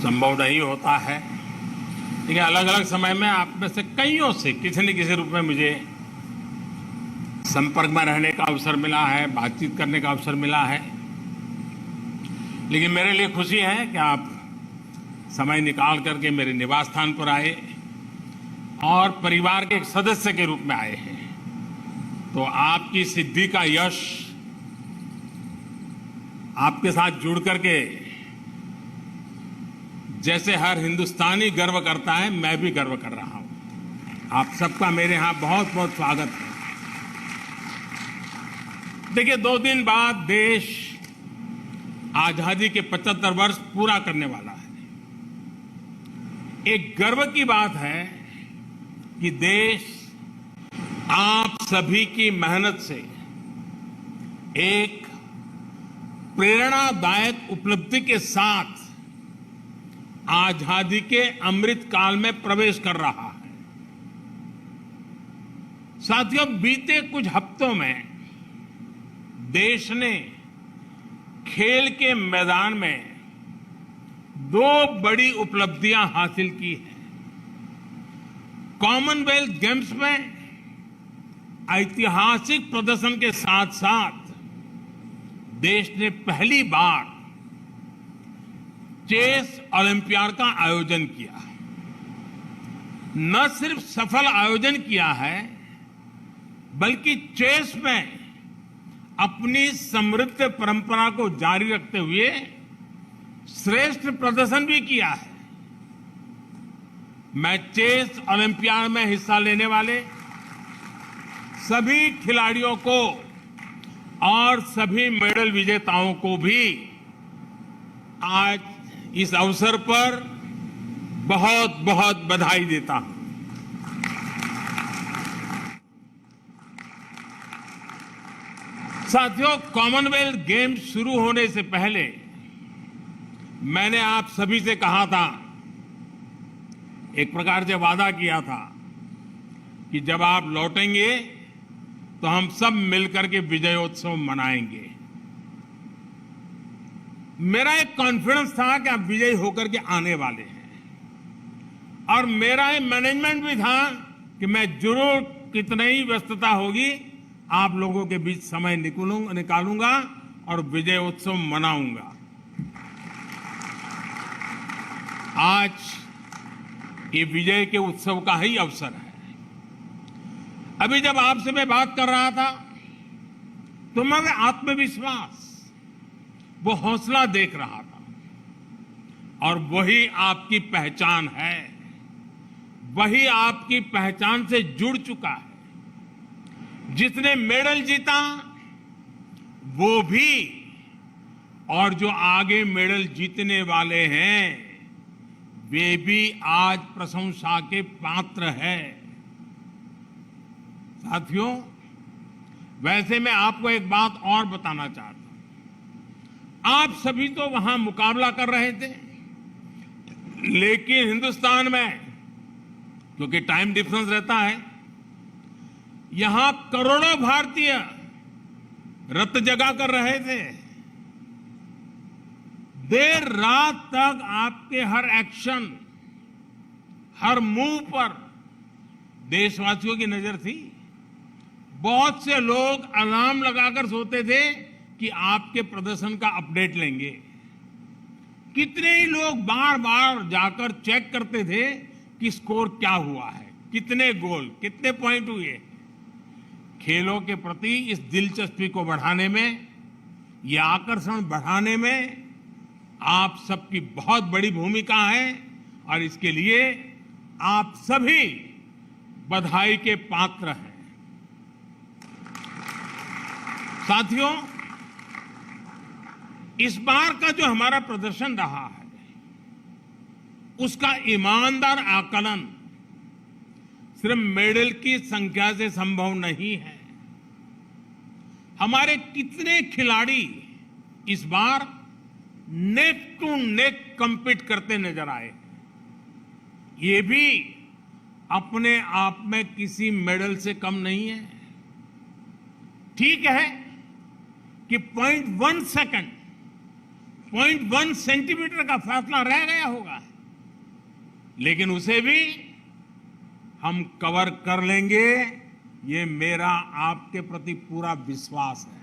संभव नहीं होता है, लेकिन अलग अलग समय में आप में से कईयों से किसी न किसी रूप में मुझे संपर्क में रहने का अवसर मिला है, बातचीत करने का अवसर मिला है। लेकिन मेरे लिए खुशी है कि आप समय निकाल करके मेरे निवास स्थान पर आए और परिवार के एक सदस्य के रूप में आए हैं। तो आपकी सिद्धि का यश आपके साथ जुड़ करके जैसे हर हिंदुस्तानी गर्व करता है, मैं भी गर्व कर रहा हूं। आप सबका मेरे यहां बहुत बहुत स्वागत है। देखिए, 2 दिन बाद देश आजादी के 75 वर्ष पूरा करने वाला है। एक गर्व की बात है कि देश आप सभी की मेहनत से एक प्रेरणादायक उपलब्धि के साथ आजादी के अमृत काल में प्रवेश कर रहा है। साथियों, बीते कुछ हफ्तों में देश ने खेल के मैदान में 2 बड़ी उपलब्धियां हासिल की हैं। कॉमनवेल्थ गेम्स में ऐतिहासिक प्रदर्शन के साथ साथ देश ने पहली बार चेस ओलंपियाड का आयोजन किया। न सिर्फ सफल आयोजन किया है, बल्कि चेस में अपनी समृद्ध परंपरा को जारी रखते हुए श्रेष्ठ प्रदर्शन भी किया है। मैं चेस ओलंपियाड में हिस्सा लेने वाले सभी खिलाड़ियों को और सभी मेडल विजेताओं को भी आज इस अवसर पर बहुत बहुत बधाई देता हूं। साथियों, कॉमनवेल्थ गेम्स शुरू होने से पहले मैंने आप सभी से कहा था, एक प्रकार से वादा किया था कि जब आप लौटेंगे तो हम सब मिलकर के विजयोत्सव मनाएंगे। मेरा एक कॉन्फिडेंस था कि आप विजयी होकर के आने वाले हैं, और मेरा एक मैनेजमेंट भी था कि मैं जरूर कितनी ही व्यस्तता होगी, आप लोगों के बीच समय निकालूंगा और विजयोत्सव मनाऊंगा। आज ये विजय के उत्सव का ही अवसर है। अभी जब आपसे मैं बात कर रहा था तो मैं आत्मविश्वास, वो हौसला देख रहा था, और वही आपकी पहचान है, वही आपकी पहचान से जुड़ चुका है। जिसने मेडल जीता वो भी, और जो आगे मेडल जीतने वाले हैं वे भी आज प्रशंसा के पात्र हैं। साथियों, वैसे मैं आपको एक बात और बताना चाहता हूं। आप सभी तो वहां मुकाबला कर रहे थे, लेकिन हिंदुस्तान में क्योंकि टाइम डिफरेंस रहता है, यहां करोड़ों भारतीय रत जगा कर रहे थे। देर रात तक आपके हर एक्शन, हर मूव पर देशवासियों की नजर थी। बहुत से लोग अलार्म लगाकर सोते थे कि आपके प्रदर्शन का अपडेट लेंगे। कितने ही लोग बार बार जाकर चेक करते थे कि स्कोर क्या हुआ है, कितने गोल, कितने पॉइंट हुए। खेलों के प्रति इस दिलचस्पी को बढ़ाने में, ये आकर्षण बढ़ाने में आप सबकी बहुत बड़ी भूमिका है, और इसके लिए आप सभी बधाई के पात्र हैं। साथियों, इस बार का जो हमारा प्रदर्शन रहा है, उसका ईमानदार आकलन सिर्फ मेडल की संख्या से संभव नहीं है। हमारे कितने खिलाड़ी इस बार नेक टू नेक कम्पीट करते नजर आए, ये भी अपने आप में किसी मेडल से कम नहीं है। ठीक है कि 0.1 सेकंड 0.1 सेंटीमीटर का फासला रह गया होगा, लेकिन उसे भी हम कवर कर लेंगे, ये मेरा आपके प्रति पूरा विश्वास है।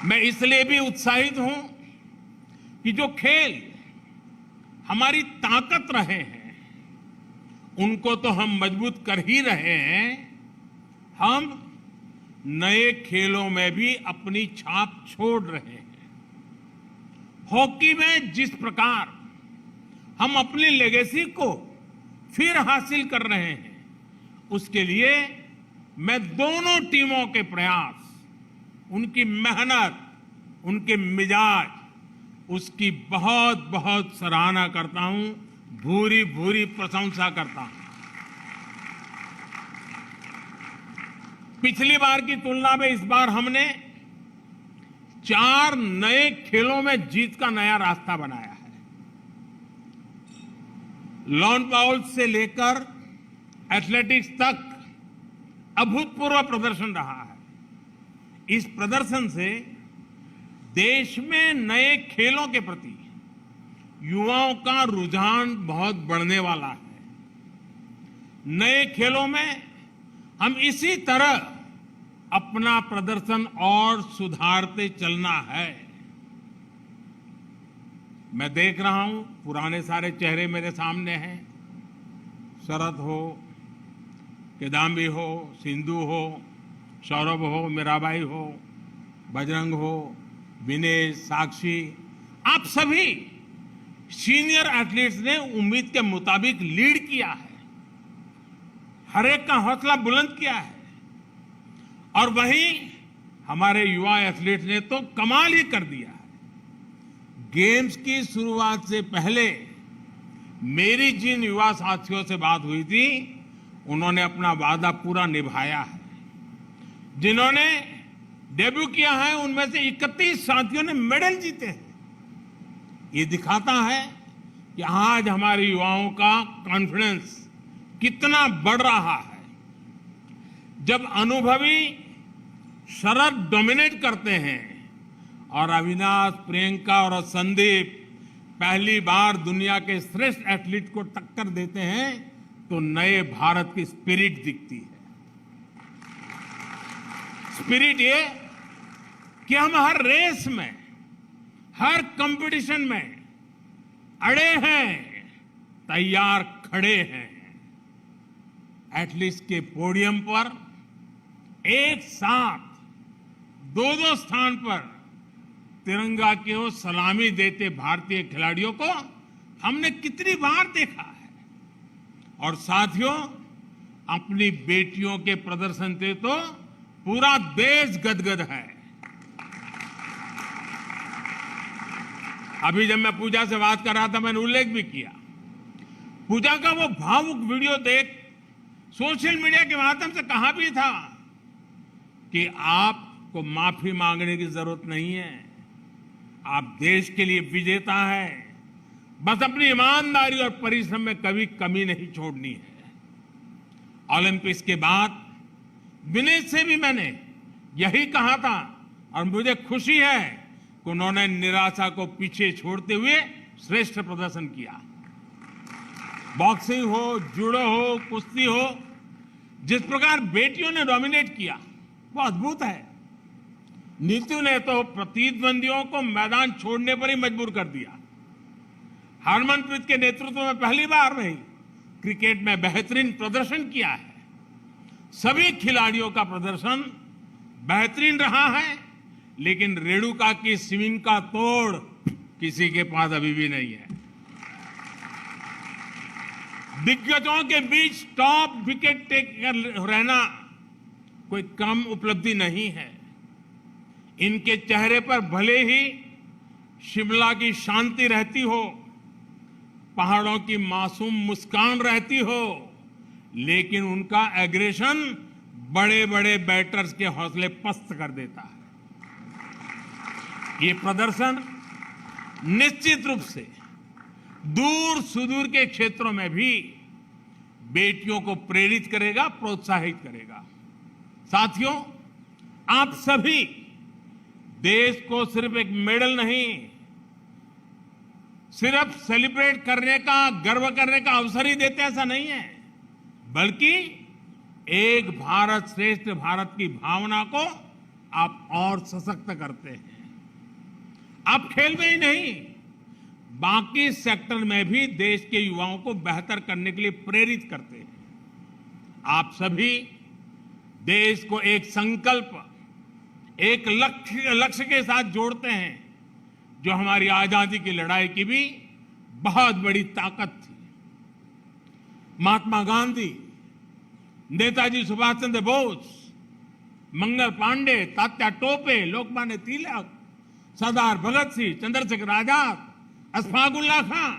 मैं इसलिए भी उत्साहित हूं कि जो खेल हमारी ताकत रहे हैं, उनको तो हम मजबूत कर ही रहे हैं, हम नए खेलों में भी अपनी छाप छोड़ रहे हैं। हॉकी में जिस प्रकार हम अपनी लेगेसी को फिर हासिल कर रहे हैं, उसके लिए मैं दोनों टीमों के प्रयास, उनकी मेहनत, उनके मिजाज, उसकी बहुत बहुत सराहना करता हूं, भूरी भूरी प्रशंसा करता हूं। पिछली बार की तुलना में इस बार हमने 4 नए खेलों में जीत का नया रास्ता बनाया है। लॉन बाउल से लेकर एथलेटिक्स तक अभूतपूर्व प्रदर्शन रहा है। इस प्रदर्शन से देश में नए खेलों के प्रति युवाओं का रुझान बहुत बढ़ने वाला है। नए खेलों में हम इसी तरह अपना प्रदर्शन और सुधारते चलना है। मैं देख रहा हूं, पुराने सारे चेहरे मेरे सामने हैं। शरद हो, किदाम्बी हो, सिंधु हो, सौरभ हो, मीराबाई हो, बजरंग हो, विनेश, साक्षी, आप सभी सीनियर एथलीट्स ने उम्मीद के मुताबिक लीड किया है, हर एक का हौसला बुलंद किया है। और वहीं हमारे युवा एथलीट्स ने तो कमाल ही कर दिया है। गेम्स की शुरुआत से पहले मेरी जिन युवा साथियों से बात हुई थी, उन्होंने अपना वादा पूरा निभाया है। जिन्होंने डेब्यू किया है, उनमें से 31 साथियों ने मेडल जीते हैं। ये दिखाता है कि आज हमारे युवाओं का कॉन्फिडेंस कितना बढ़ रहा है। जब अनुभवी शरद डोमिनेट करते हैं और अविनाश, प्रियंका और संदीप पहली बार दुनिया के श्रेष्ठ एथलीट को टक्कर देते हैं, तो नए भारत की स्पिरिट दिखती है। स्पिरिट ये कि हम हर रेस में, हर कंपटीशन में अड़े हैं, तैयार खड़े हैं। एथलीट्स के पोडियम पर एक साथ 2-2 स्थान पर तिरंगा की ओर सलामी देते भारतीय खिलाड़ियों को हमने कितनी बार देखा है। और साथियों, अपनी बेटियों के प्रदर्शन से तो पूरा देश गदगद है। अभी जब मैं पूजा से बात कर रहा था, मैंने उल्लेख भी किया, पूजा का वो भावुक वीडियो देख सोशल मीडिया के माध्यम से कहा भी था कि आपको माफी मांगने की जरूरत नहीं है, आप देश के लिए विजेता हैं, बस अपनी ईमानदारी और परिश्रम में कभी कमी नहीं छोड़नी है। ओलंपिक्स के बाद विनेश से भी मैंने यही कहा था और मुझे खुशी है कि उन्होंने निराशा को पीछे छोड़ते हुए श्रेष्ठ प्रदर्शन किया। बॉक्सिंग हो, जूडो हो, कुश्ती हो, जिस प्रकार बेटियों ने डोमिनेट किया वो अद्भुत है। नीतू ने तो प्रतिद्वंदियों को मैदान छोड़ने पर ही मजबूर कर दिया। हरमनप्रीत के नेतृत्व में पहली बार में ही क्रिकेट में बेहतरीन प्रदर्शन किया है। सभी खिलाड़ियों का प्रदर्शन बेहतरीन रहा है, लेकिन रेणुका की स्विंग का तोड़ किसी के पास अभी भी नहीं है। दिग्गजों के बीच टॉप विकेट टेकर रहना कोई कम उपलब्धि नहीं है। इनके चेहरे पर भले ही शिमला की शांति रहती हो, पहाड़ों की मासूम मुस्कान रहती हो, लेकिन उनका एग्रेशन बड़े बड़े बैटर्स के हौसले पस्त कर देता है। ये प्रदर्शन निश्चित रूप से दूर सुदूर के क्षेत्रों में भी बेटियों को प्रेरित करेगा, प्रोत्साहित करेगा। साथियों, आप सभी देश को सिर्फ एक मेडल नहीं, सिर्फ सेलिब्रेट करने का, गर्व करने का अवसर ही देते, ऐसा नहीं है, बल्कि एक भारत श्रेष्ठ भारत की भावना को आप और सशक्त करते हैं। आप खेल में ही नहीं, बाकी सेक्टर में भी देश के युवाओं को बेहतर करने के लिए प्रेरित करते हैं। आप सभी देश को एक संकल्प, एक लक्ष्य के साथ जोड़ते हैं, जो हमारी आजादी की लड़ाई की भी बहुत बड़ी ताकत थी। महात्मा गांधी, नेताजी सुभाष चंद्र बोस, मंगल पांडे, तात्या टोपे, लोकमान्य तिलक, सरदार भगत सिंह, चंद्रशेखर आजाद, अशफाक उल्लाह खां,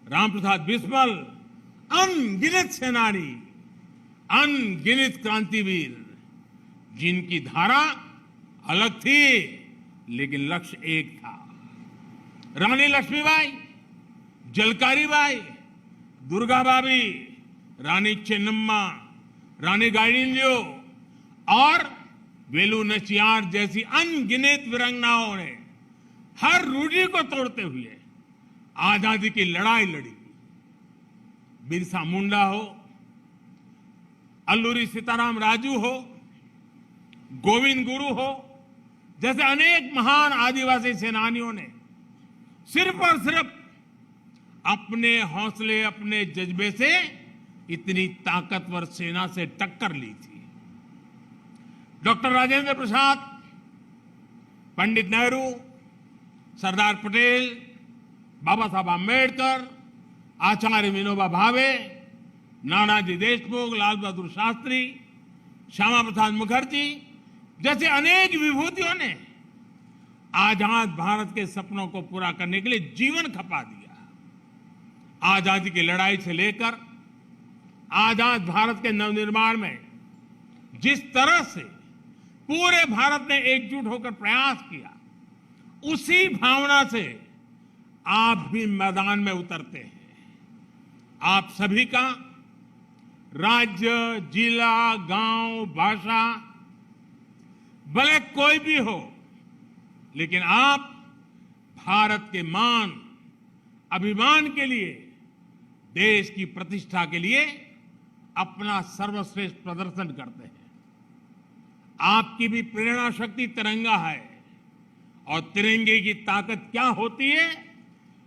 रामप्रसाद बिस्मिल, अनगिनत सेनानी, अनगिनत क्रांतिवीर, जिनकी धारा अलग थी लेकिन लक्ष्य एक था। रानी लक्ष्मीबाई, झलकारी बाई, दुर्गा भाभी, रानी चेन्नम्मा, रानी गाइडिंलियो और वेलु नचियार जैसी अनगिनत वीरांगनाओं ने हर रूढ़ी को तोड़ते हुए आजादी की लड़ाई लड़ी। बिरसा मुंडा हो, अल्लूरी सीताराम राजू हो, गोविंद गुरु हो, जैसे अनेक महान आदिवासी सेनानियों ने सिर्फ और सिर्फ अपने हौसले, अपने जज्बे से इतनी ताकतवर सेना से टक्कर ली थी। डॉक्टर राजेंद्र प्रसाद, पंडित नेहरू, सरदार पटेल, बाबा साहब आम्बेडकर, आचार्य विनोबा भावे, नानाजी देशमुख, लाल बहादुर शास्त्री, श्यामा प्रसाद मुखर्जी जैसे अनेक विभूतियों ने आजाद भारत के सपनों को पूरा करने के लिए जीवन खपा दिया। आजादी की लड़ाई से लेकर आजाद भारत के नवनिर्माण में जिस तरह से पूरे भारत ने एकजुट होकर प्रयास किया, उसी भावना से आप भी मैदान में उतरते हैं। आप सभी का राज्य, जिला, गांव, भाषा भले कोई भी हो, लेकिन आप भारत के मान, अभिमान के लिए, देश की प्रतिष्ठा के लिए अपना सर्वश्रेष्ठ प्रदर्शन करते हैं। आपकी भी प्रेरणा शक्ति तिरंगा है, और तिरंगे की ताकत क्या होती है,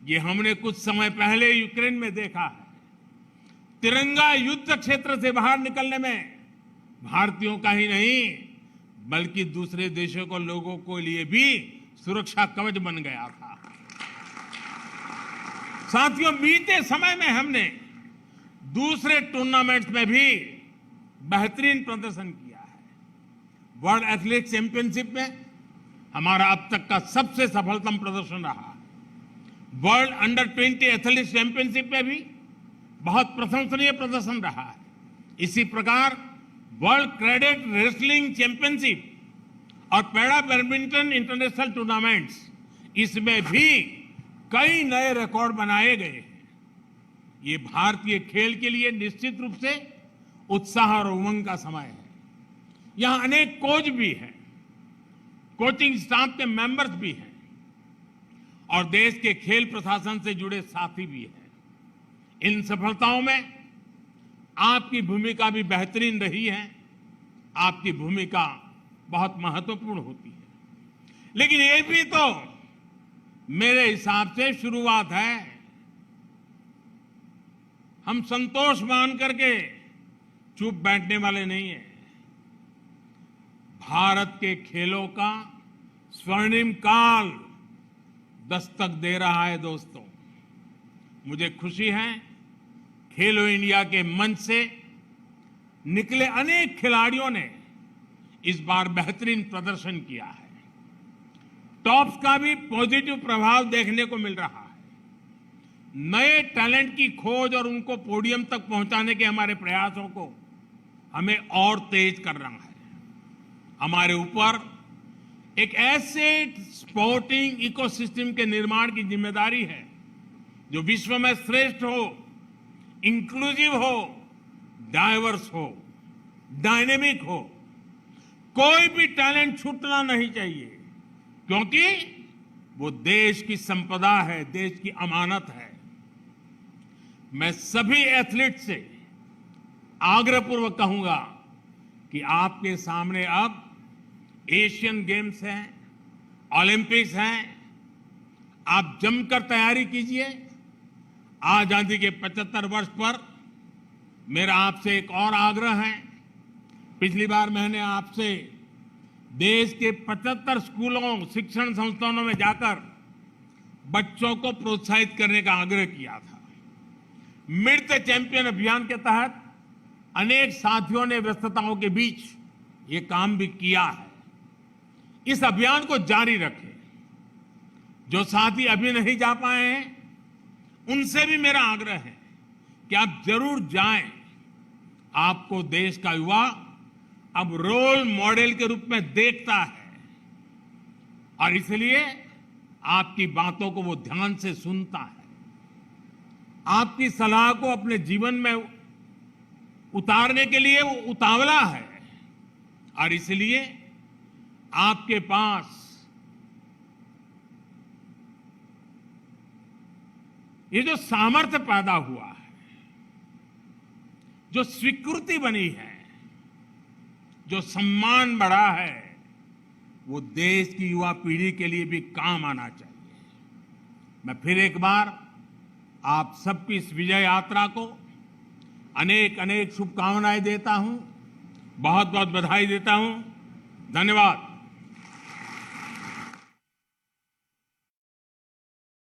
ये हमने कुछ समय पहले यूक्रेन में देखा है। तिरंगा युद्ध क्षेत्र से बाहर निकलने में भारतीयों का ही नहीं, बल्कि दूसरे देशों को, लोगों के लिए भी सुरक्षा कवच बन गया था। साथियों, बीते समय में हमने दूसरे टूर्नामेंट्स में भी बेहतरीन प्रदर्शन किया है। वर्ल्ड एथलेटिक्स चैंपियनशिप में हमारा अब तक का सबसे सफलतम प्रदर्शन रहा। वर्ल्ड अंडर 20 एथलेटिक्स चैंपियनशिप में भी बहुत प्रशंसनीय प्रदर्शन रहा है। इसी प्रकार वर्ल्ड कैडेट रेसलिंग चैंपियनशिप और पैरा बैडमिंटन इंटरनेशनल टूर्नामेंट्स, इसमें भी कई नए रिकॉर्ड बनाए गए हैं। ये भारतीय खेल के लिए निश्चित रूप से उत्साह और उमंग का समय है। यहां अनेक कोच भी हैं, कोचिंग स्टाफ के मेंबर्स भी हैं, और देश के खेल प्रशासन से जुड़े साथी भी हैं। इन सफलताओं में आपकी भूमिका भी बेहतरीन रही है। आपकी भूमिका बहुत महत्वपूर्ण होती है, लेकिन ये भी तो मेरे हिसाब से शुरुआत है। हम संतोष मान करके चुप बैठने वाले नहीं हैं। भारत के खेलों का स्वर्णिम काल दस्तक दे रहा है। दोस्तों, मुझे खुशी है, खेलो इंडिया के मंच से निकले अनेक खिलाड़ियों ने इस बार बेहतरीन प्रदर्शन किया है। टॉप्स का भी पॉजिटिव प्रभाव देखने को मिल रहा है। नए टैलेंट की खोज और उनको पोडियम तक पहुंचाने के हमारे प्रयासों को हमें और तेज करना है। हमारे ऊपर एक ऐसे स्पोर्टिंग इकोसिस्टम के निर्माण की जिम्मेदारी है जो विश्व में श्रेष्ठ हो, इंक्लूसिव हो, डाइवर्स हो, डायनेमिक हो। कोई भी टैलेंट छूटना नहीं चाहिए। क्योंकि वो देश की संपदा है, देश की अमानत है। मैं सभी एथलीट से आग्रहपूर्वक कहूंगा कि आपके सामने अब एशियन गेम्स हैं, ओलंपिक्स हैं, आप जमकर तैयारी कीजिए। आजादी के 75 वर्ष पर मेरा आपसे एक और आग्रह है। पिछली बार मैंने आपसे देश के 75 स्कूलों, शिक्षण संस्थानों में जाकर बच्चों को प्रोत्साहित करने का आग्रह किया था। मीट द चैंपियन अभियान के तहत अनेक साथियों ने व्यस्तताओं के बीच ये काम भी किया है। इस अभियान को जारी रखें। जो साथी अभी नहीं जा पाए हैं, उनसे भी मेरा आग्रह है कि आप जरूर जाएं। आपको देश का युवा अब रोल मॉडल के रूप में देखता है और इसलिए आपकी बातों को वो ध्यान से सुनता है, आपकी सलाह को अपने जीवन में उतारने के लिए वो उतावला है और इसलिए आपके पास ये जो सामर्थ्य पैदा हुआ है, जो स्वीकृति बनी है, जो सम्मान बढ़ा है, वो देश की युवा पीढ़ी के लिए भी काम आना चाहिए। मैं फिर एक बार आप सबकी इस विजय यात्रा को अनेक अनेक शुभकामनाएं देता हूं, बहुत बहुत बधाई देता हूं। धन्यवाद।